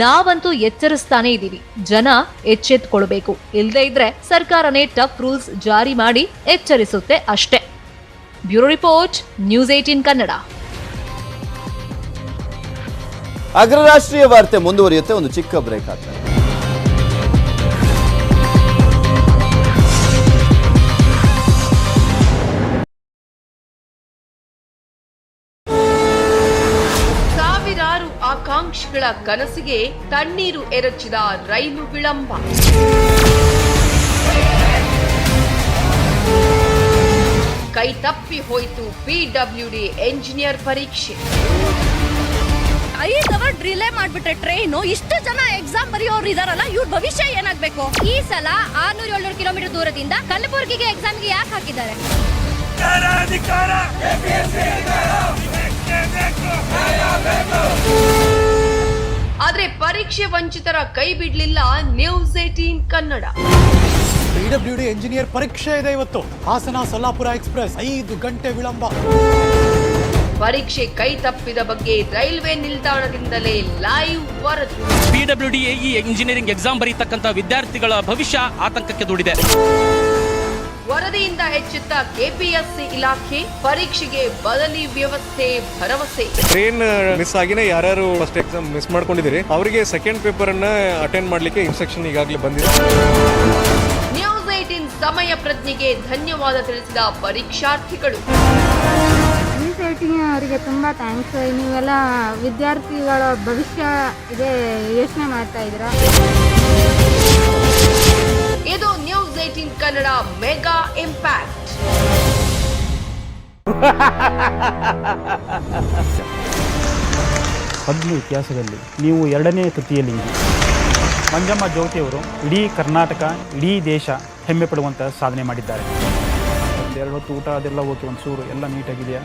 ನಾವಂತೂ ಎಚ್ಚರಿಸ್ತಾನೆ ಇದ್ದೀವಿ, ಜನ ಎಚ್ಚೆತ್ತುಕೊಳ್ಬೇಕು. ಇಲ್ಲದೇ ಇದ್ರೆ ಸರ್ಕಾರನೇ ಟಫ್ ರೂಲ್ಸ್ ಜಾರಿ ಮಾಡಿ ಎಚ್ಚರಿಸುತ್ತೆ ಅಷ್ಟೇ. ಬ್ಯೂರೋ ರಿಪೋರ್ಟ್, ನ್ಯೂಸ್ 18 ಕನ್ನಡ. ಅಗ್ರರಾಷ್ಟ್ರೀಯ ವಾರ್ತೆ ಮುಂದುವರಿಯುತ್ತೆ, ಒಂದು ಚಿಕ್ಕ ಬ್ರೇಕ್ ಆಗ್ತದೆ. ಸಾವಿರಾರು ಆಕಾಂಕ್ಷಿಗಳ ಕನಸಿಗೆ ತಣ್ಣೀರು ಎರಚಿದ ರೈಲು ವಿಳಂಬ. ಕೈ ತಪ್ಪಿ ಹೋಯಿತು ಪಿಡಬ್ಲ್ಯೂಡಿ ಎಂಜಿನಿಯರ್ ಪರೀಕ್ಷೆ. 5 ಅವರ್ ಡಿಲೇ ಮಾಡ್ಬಿಟ್ರೆ ಟ್ರೈನು, ಇಷ್ಟು ಜನ ಎಕ್ಸಾಮ್ ಬರೆಯೋರು ಇದಾರಲ್ಲ, ಇವ್ರ ಭವಿಷ್ಯ ಏನಾಗ್ಬೇಕು? ಈ ಸಲ 600-700 ಕಿಲೋಮೀಟರ್ ದೂರದಿಂದ ಕಲಬುರಗಿಗೆ ಎಕ್ಸಾಮ್ಗೆ ಯಾಕೆ ಹಾಕಿದ್ದಾರೆ? ಆದ್ರೆ ಪರೀಕ್ಷೆ ವಂಚಿತರ ಕೈ ಬಿಡ್ಲಿಲ್ಲ ನ್ಯೂಸ್ 18 ಕನ್ನಡ. ಪಿಡಬ್ಲ್ಯೂಡಿ ಎಂಜಿನಿಯರ್ ಪರೀಕ್ಷೆ ಇದೆ ಇವತ್ತು. ಹಾಸನ ಸೊಲ್ಲಾಪುರ ಎಕ್ಸ್ಪ್ರೆಸ್ 5 ಗಂಟೆ ವಿಳಂಬ. ಪರೀಕ್ಷೆ ಕೈ ತಪ್ಪಿದ ಬಗ್ಗೆ ರೈಲ್ವೆ ನಿಲ್ದಾಣದಿಂದಲೇ ಲೈವ್ ವರದಿ. ಪಿಡಬ್ಲ್ಯೂಡಿ ಈ ಇಂಜಿನಿಯರಿಂಗ್ ಎಕ್ಸಾಮ್ ಬರೀತಕ್ಕಂಥ ವಿದ್ಯಾರ್ಥಿಗಳ ಭವಿಷ್ಯ ಆತಂಕಕ್ಕೆ ದೂಡಿದೆ. ವರದಿಯಿಂದ ಹೆಚ್ಚುತ್ತ ಕೆಪಿಎಸ್ಸಿ ಇಲಾಖೆ, ಪರೀಕ್ಷೆಗೆ ಬದಲಿ ವ್ಯವಸ್ಥೆ ಭರವಸೆ. ಟ್ರೈನ್ ಮಿಸ್ ಆಗಿನೇ ಯಾರ್ಯಾರು ಫಸ್ಟ್ ಎಕ್ಸಾಮ್ ಮಿಸ್ ಮಾಡ್ಕೊಂಡಿದ್ದೀರಿ ಅವರಿಗೆ ಸೆಕೆಂಡ್ ಪೇಪರ್ ಅನ್ನ ಅಟೆಂಡ್ ಮಾಡ್ಲಿಕ್ಕೆ ಇನ್ಸ್ಟ್ರಕ್ಷನ್ ಈಗಾಗಲೇ ಬಂದಿದೆ. ನ್ಯೂಸ್ 18 ಸಮಯ ಪ್ರಜ್ಞೆಗೆ ಧನ್ಯವಾದ ತಿಳಿಸಿದ ಪರೀಕ್ಷಾರ್ಥಿಗಳು. ನ್ಯೂಸ್ 18 ಅವರಿಗೆ ತುಂಬಾ ಥ್ಯಾಂಕ್ಸ್. ನೀವೆಲ್ಲ ವಿದ್ಯಾರ್ಥಿಗಳ ಭವಿಷ್ಯ ಇದೆ ಯೋಚನೆ ಮಾಡ್ತಾ ಇದ್ದೀರಾ. ಇದು ನ್ಯೂಸ್ 18 ಕನ್ನಡ ಮೆಗಾ ಇಂಪ್ಯಾಕ್ಟ್. ಪದ್ಮ ಇತಿಹಾಸದಲ್ಲಿ ನೀವು 2ನೇ ತೃತೀಯಲಿಂಗಿ. ಮಂಜಮ್ಮ ಜ್ಯೋತಿಯವರು ಇಡೀ ಕರ್ನಾಟಕ, ಇಡೀ ದೇಶ ಹೆಮ್ಮೆ ಪಡುವಂಥ ಸಾಧನೆ ಮಾಡಿದ್ದಾರೆ. 2 ಹೊತ್ತು ಊಟ ಅದೆಲ್ಲ ಓಕೆ, ಒಂದು ಸೂರು ಎಲ್ಲ ನೀಟಾಗಿದೆಯಾ?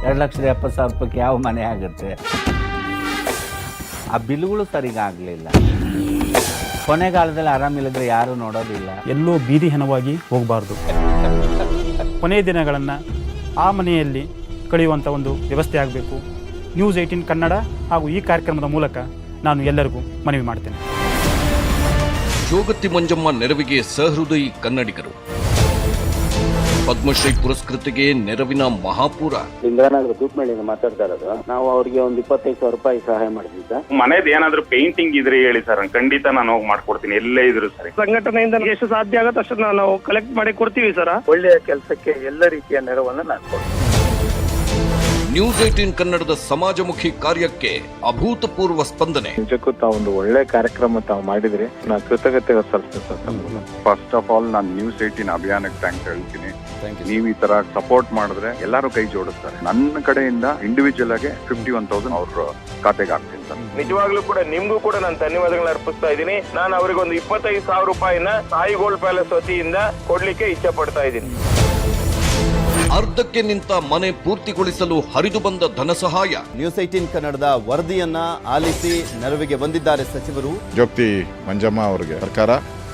2,70,000 ರೂಪಾಯಿಗೆ ಯಾವ ಮನೆ ಆಗುತ್ತೆ? ಆ ಬಿಲ್ಗಳು ಸರಿಗಾಗಲಿಲ್ಲ. ಕೊನೆಗಾಲದಲ್ಲಿ ಆರಾಮಿಲ್ಲದ್ರೆ ಯಾರು ನೋಡೋದಿಲ್ಲ. ಎಲ್ಲೋ ಬೀದಿ ಹೆಣವಾಗಿ ಹೋಗಬಾರ್ದು. ಕೊನೆಯ ದಿನಗಳನ್ನು ಆ ಮನೆಯಲ್ಲಿ ಕಳೆಯುವಂಥ ಒಂದು ವ್ಯವಸ್ಥೆ ಆಗಬೇಕು. ನ್ಯೂಸ್ 18 ಕನ್ನಡ ಹಾಗೂ ಈ ಕಾರ್ಯಕ್ರಮದ ಮೂಲಕ ನಾನು ಎಲ್ಲರಿಗೂ ಮನವಿ ಮಾಡ್ತೇನೆ. ಜೋಗತಿ ಮಂಜಮ್ಮ ನೆರವಿಗೆ ಸಹೃದಯಿ ಕನ್ನಡಿಗರು. ಪದ್ಮಶ್ರೀ ಪುರಸ್ಕೃತಿಗೆ ನೆರವಿನ ಮಹಾಪೂರ. ಇಂದ್ರಾನಗರ ತೂಪ್ಮೇಳಿಂದ ಮಾತಾಡ್ತಾ ಇರೋದು. ನಾವು ಅವರಿಗೆ ಒಂದು 25,000 ರೂಪಾಯಿ ಸಹಾಯ ಮಾಡಿದ್ದ. ಮನೇದು ಏನಾದ್ರು ಪೇಂಟಿಂಗ್ ಇದ್ರೆ ಹೇಳಿ ಸರ್, ಖಂಡಿತ ನಾನು ಹೋಗಿ ಮಾಡ್ಕೊಡ್ತೀನಿ, ಎಲ್ಲೇ ಇದ್ರು ಸರಿ. ಸಂಘಟನೆಯಿಂದ ಎಷ್ಟು ಸಾಧ್ಯ ಆಗುತ್ತೆ ಅಷ್ಟು ನಾವು ಕಲೆಕ್ಟ್ ಮಾಡಿ ಕೊಡ್ತೀವಿ ಸರ್. ಒಳ್ಳೆಯ ಕೆಲಸಕ್ಕೆ ಎಲ್ಲ ರೀತಿಯ ನೆರವನ್ನು ನಾನು ಕೊಡ್ತೀನಿ. ನ್ಯೂಸ್ 18 ಕನ್ನಡದ ಸಮಾಜಮುಖಿ ಕಾರ್ಯಕ್ಕೆ ಅಭೂತಪೂರ್ವ ಸ್ಪಂದನೆ. ನಿಜಕ್ಕೂ ತಾವು ಒಂದು ಒಳ್ಳೆ ಕಾರ್ಯಕ್ರಮ ತಾವು ಮಾಡಿದ್ರಿ, ನಾನು ಕೃತಜ್ಞತೆ ಸಲ್ಲಿಸ್ತೇನೆ. ಫಸ್ಟ್ ಆಫ್ ಆಲ್ ನಾನು ನ್ಯೂಸ್ 18 ಅಭಿಯಾನಕ್ಕೆ ಥ್ಯಾಂಕ್ಸ್ ಹೇಳ್ತೀನಿ. ನೀವು ಈ ತರ ಸಪೋರ್ಟ್ ಮಾಡಿದ್ರೆ ಎಲ್ಲರೂ ಕೈ ಜೋಡಿಸ್ತಾರೆ. ನನ್ನ ಕಡೆಯಿಂದ ಇಂಡಿವಿಜುವಲ್ ಆಗಿ 51,000 ಅವ್ರ ಖಾತೆಗೆ ಹಾಕ್ತೀನಿ ಸರ್. ನಿಜವಾಗ್ಲೂ ಕೂಡ ನಿಮ್ಗೂ ಕೂಡ ನಾನು ಧನ್ಯವಾದಗಳನ್ನ ಅರ್ಪಿಸ್ತಾ ಇದ್ದೀನಿ. ನಾನು ಅವರಿಗೆ ಒಂದು 25,000 ರೂಪಾಯಿನ ಸಾಯಿ ಗೋಲ್ಡ್ ಪ್ಯಾಲೇಸ್ ವತಿಯಿಂದ ಕೊಡ್ಲಿಕ್ಕೆ ಇಚ್ಛೆ ಪಡ್ತಾ ಇದ್ದೀನಿ. ಅರ್ಧಕ್ಕೆ ನಿಂತ ಮನೆ ಪೂರ್ತಿಗೊಳಿಸಲು ಹರಿದು ಬಂದ ಧನ ಸಹಾಯ. ನ್ಯೂಸ್ 18 ಕನ್ನಡದ ವರದಿಯನ್ನ ಆಲಿಸಿ ನೆರವಿಗೆ ಬಂದಿದ್ದಾರೆ ಸಚಿವರು. ಜೋಗತಿ ಮಂಜಮ್ಮ ಅವರಿಗೆ ಸರ್ಕಾರ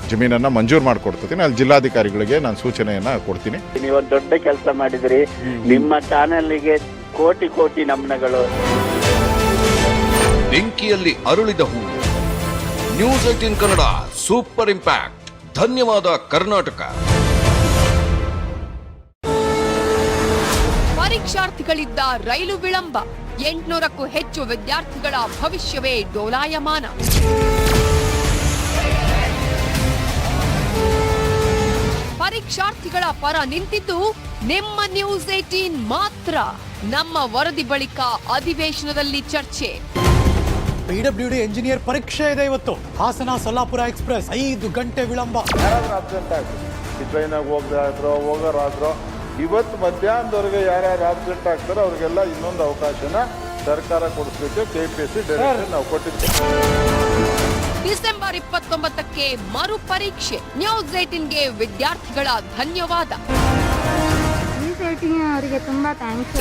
ಜಮೀನನ್ನ ಮಂಜೂರು ಮಾಡಿಕೊಡ್ತೀನಿ. ಅಲ್ಲಿ ಜಿಲ್ಲಾಧಿಕಾರಿಗಳಿಗೆ ನಾನು ಸೂಚನೆಯನ್ನ ಕೊಡ್ತೀನಿ. ನೀವು ದೊಡ್ಡ ಕೆಲಸ ಮಾಡಿದ್ರಿ. ನಿಮ್ಮ ಚಾನೆಲ್ಗೆ ಕೋಟಿ ಕೋಟಿ ನಮನಗಳು. ಬೆಂಕಿಯಲ್ಲಿ ಅರಳಿದ ಹೂವು. News 18 Kannada super impact. ಧನ್ಯವಾದ ಕರ್ನಾಟಕ. ಪರೀಕ್ಷಾರ್ಥಿಗಳಿದ್ದ ರೈಲು ವಿಳಂಬ. 800ಕ್ಕೂ ಹೆಚ್ಚು ವಿದ್ಯಾರ್ಥಿಗಳ ಭವಿಷ್ಯವೇ ಡೋಲಾಯಮಾನ. ಪರೀಕ್ಷಾರ್ಥಿಗಳ ಪರ ನಿಂತಿದ್ದು ನಿಮ್ಮ ನ್ಯೂಸ್ 18 ಮಾತ್ರ. ನಮ್ಮ ವರದಿ ಬಳಿಕ ಅಧಿವೇಶನದಲ್ಲಿ ಚರ್ಚೆ. PWD ಇಂಜಿನಿಯರ್ ಪರೀಕ್ಷೆ ಇದೆ ಇವತ್ತು. ಹಾಸನ ಸೊಲ್ಲಾಪುರ ಎಕ್ಸ್ಪ್ರೆಸ್ 5 ಗಂಟೆ ವಿಳಂಬ. ಯಾರಾದ್ರೂ ಅಬ್ಸೆಂಟ್ ಆಗ್ತದೆ, ಟ್ರೈನಾಗ ಹೋಗೋರಾದ್ರೋ ಇವತ್ತು ಮಧ್ಯಾಹ್ನದವರೆಗೆ ಯಾರ್ಯಾರು ಆಬ್ಸೆಂಟ್ ಆಗ್ತಾರೋ ಅವ್ರಿಗೆಲ್ಲ ಇನ್ನೊಂದು ಅವಕಾಶನ ಸರ್ಕಾರ ಕೊಡಿಸ್ಲಿಕ್ಕೆ KPSC ಡೈರೆಕ್ಷನ್ ನಾವು ಕೊಟ್ಟಿದ್ದೇವೆ. ಡಿಸೆಂಬರ್ 29ಕ್ಕೆ ಮರು ಪರೀಕ್ಷೆ. ನ್ಯೂಸ್ 18ಗೆ ವಿದ್ಯಾರ್ಥಿಗಳ ಧನ್ಯವಾದ. ನ್ಯೂಸ್ 18 ಅವರಿಗೆ ತುಂಬಾ ಥ್ಯಾಂಕ್ಸ್.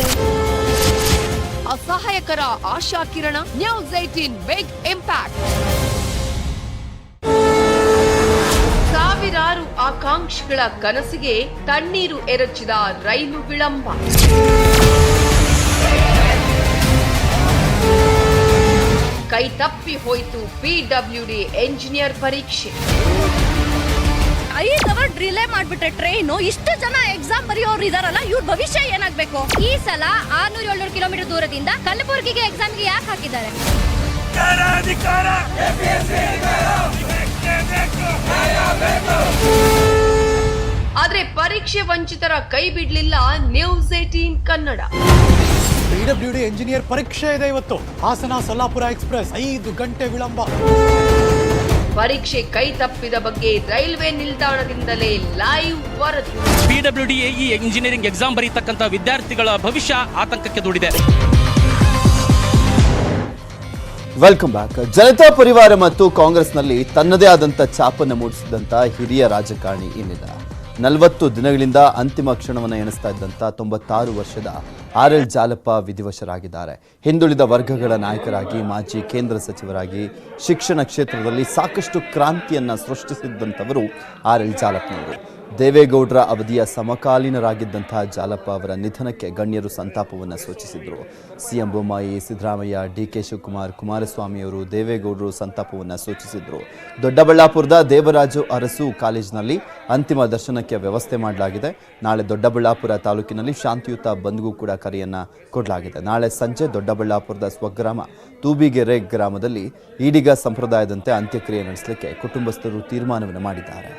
ಅಸಹಾಯಕರ ಆಶಾ ಕಿರಣ. News 18 big impact. ಸಾವಿರಾರು ಆಕಾಂಕ್ಷಿಗಳ ಕನಸಿಗೆ ತಣ್ಣೀರು ಎರಚಿದ ರೈಲು ವಿಳಂಬ. ಕೈ ತಪ್ಪಿ ಹೋಯಿತು PWD ಎಂಜಿನಿಯರ್ ಪರೀಕ್ಷೆ. 5 ಅವರ್ ಡಿಲೇ ಮಾಡ್ಬಿಟ್ರೆ ಟ್ರೈನು. ಇಷ್ಟು ಜನ ಎಕ್ಸಾಮ್ ಬರೆಯೋರು ಇದಾರಲ್ಲ, ಇವ್ರ ಭವಿಷ್ಯ ಏನಾಗ್ಬೇಕು? ಈ ಸಲ 600-700 ಕಿಲೋಮೀಟರ್ ದೂರದಿಂದ ಕಲಬುರಗಿಗೆ ಎಕ್ಸಾಮ್ಗೆ ಯಾಕೆ ಹಾಕಿದ್ದಾರೆ? ಆದ್ರೆ ಪರೀಕ್ಷೆ ವಂಚಿತರ ಕೈ ಬಿಡ್ಲಿಲ್ಲ ನ್ಯೂಸ್ 18 ಕನ್ನಡ. PWD ಇಂಜಿನಿಯರ್ ಪರೀಕ್ಷೆ ಇದೆ ಇವತ್ತು. ಹಾಸನ ಸೊಲ್ಲಾಪುರ ಎಕ್ಸ್ಪ್ರೆಸ್ 5 ಗಂಟೆ ವಿಳಂಬ. ಪರೀಕ್ಷೆ ಕೈ ತಪ್ಪಿದ ಬಗ್ಗೆ ರೈಲ್ವೆ ನಿಲ್ದಾಣದಿಂದಲೇ ಲೈವ್ ವರದಿ. PWD ಇಂಜಿನಿಯರಿಂಗ್ ಎಕ್ಸಾಮ್ ಬರೀತಕ್ಕಂಥ ವಿದ್ಯಾರ್ಥಿಗಳ ಭವಿಷ್ಯ ಆತಂಕಕ್ಕೆ ದೂಡಿದೆ. Welcome back. ಜನತಾ ಪರಿವಾರ ಮತ್ತು ಕಾಂಗ್ರೆಸ್ನಲ್ಲಿ ತನ್ನದೇ ಆದಂಥ ಛಾಪನ್ನು ಮೂಡಿಸಿದಂಥ ಹಿರಿಯ ರಾಜಕಾರಣಿ ಇನ್ನಿಲ್ಲ. 40 ದಿನಗಳಿಂದ ಅಂತಿಮ ಕ್ಷಣವನ್ನು ಎಣಿಸ್ತಾ ಇದ್ದಂಥ 96 ವರ್ಷದ RL ಜಾಲಪ್ಪ ವಿಧಿವಶರಾಗಿದ್ದಾರೆ. ಹಿಂದುಳಿದ ವರ್ಗಗಳ ನಾಯಕರಾಗಿ, ಮಾಜಿ ಕೇಂದ್ರ ಸಚಿವರಾಗಿ, ಶಿಕ್ಷಣ ಕ್ಷೇತ್ರದಲ್ಲಿ ಸಾಕಷ್ಟು ಕ್ರಾಂತಿಯನ್ನು ಸೃಷ್ಟಿಸಿದ್ದಂಥವರು RL ಜಾಲಪ್ಪನವರು. ದೇವೇಗೌಡರ ಅವಧಿಯ ಸಮಕಾಲೀನರಾಗಿದ್ದಂತಹ ಜಾಲಪ್ಪ ಅವರ ನಿಧನಕ್ಕೆ ಗಣ್ಯರು ಸಂತಾಪವನ್ನು ಸೂಚಿಸಿದರು. CM ಬೊಮ್ಮಾಯಿ, ಸಿದ್ದರಾಮಯ್ಯ, DK ಶಿವಕುಮಾರ್, ಕುಮಾರಸ್ವಾಮಿಯವರು, ದೇವೇಗೌಡರು ಸಂತಾಪವನ್ನು ಸೂಚಿಸಿದರು. ದೊಡ್ಡಬಳ್ಳಾಪುರದ ದೇವರಾಜು ಅರಸು ಕಾಲೇಜಿನಲ್ಲಿ ಅಂತಿಮ ದರ್ಶನಕ್ಕೆ ವ್ಯವಸ್ಥೆ ಮಾಡಲಾಗಿದೆ. ನಾಳೆ ದೊಡ್ಡಬಳ್ಳಾಪುರ ತಾಲೂಕಿನಲ್ಲಿ ಶಾಂತಿಯುತ ಬಂದ್ಗೂ ಕೂಡ ಕರೆಯನ್ನು ಕೊಡಲಾಗಿದೆ. ನಾಳೆ ಸಂಜೆ ದೊಡ್ಡಬಳ್ಳಾಪುರದ ಸ್ವಗ್ರಾಮ ತೂಬಿಗೆರೆ ಗ್ರಾಮದಲ್ಲಿ ಈಡಿಗ ಸಂಪ್ರದಾಯದಂತೆ ಅಂತ್ಯಕ್ರಿಯೆ ನಡೆಸಲಿಕ್ಕೆ ಕುಟುಂಬಸ್ಥರು ತೀರ್ಮಾನವನ್ನು ಮಾಡಿದ್ದಾರೆ.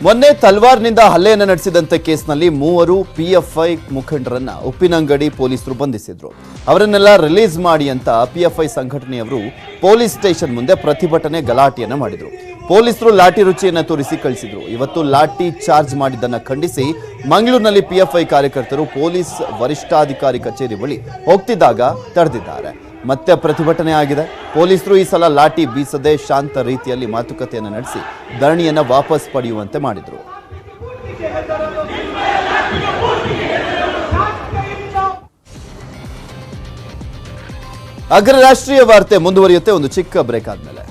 ಮೊನ್ನೆ ತಲ್ವಾರ್ನಿಂದ ಹಲ್ಲೆಯನ್ನು ನಡೆಸಿದಂತೆ ಕೇಸ್ನಲ್ಲಿ 3 PFI ಮುಖಂಡರನ್ನ ಉಪ್ಪಿನಂಗಡಿ ಪೊಲೀಸರು ಬಂಧಿಸಿದ್ರು. ಅವರನ್ನೆಲ್ಲ ರಿಲೀಸ್ ಮಾಡಿ ಅಂತ PFI ಸಂಘಟನೆಯವರು ಪೊಲೀಸ್ ಸ್ಟೇಷನ್ ಮುಂದೆ ಪ್ರತಿಭಟನೆ ಗಲಾಟೆಯನ್ನು ಮಾಡಿದ್ರು. ಪೊಲೀಸರು ಲಾಠಿ ರುಚಿಯನ್ನು ತೋರಿಸಿ ಕಳಿಸಿದ್ರು. ಇವತ್ತು ಲಾಠಿ ಚಾರ್ಜ್ ಮಾಡಿದ್ದನ್ನು ಖಂಡಿಸಿ ಮಂಗಳೂರಿನಲ್ಲಿ PFI ಕಾರ್ಯಕರ್ತರು ಪೊಲೀಸ್ ವರಿಷ್ಠಾಧಿಕಾರಿ ಕಚೇರಿ ಬಳಿ ಹೋಗ್ತಿದ್ದಾಗ ತಡೆದಿದ್ದಾರೆ. ಮತ್ತೆ ಪ್ರತಿಭಟನೆ ಆಗಿದೆ. ಪೊಲೀಸರು ಈ ಸಲ ಲಾಠಿ ಬೀಸದೆ ಶಾಂತ ರೀತಿಯಲ್ಲಿ ಮಾತುಕತೆಯನ್ನು ನಡೆಸಿ ಧರಣಿಯನ್ನು ವಾಪಸ್ ಪಡೆಯುವಂತೆ ಮಾಡಿದರು. ಅಗ್ರ ರಾಷ್ಟ್ರೀಯ ವಾರ್ತೆ ಮುಂದುವರಿಯುತ್ತೆ ಒಂದು ಚಿಕ್ಕ ಬ್ರೇಕ್ ಆದ್ಮೇಲೆ.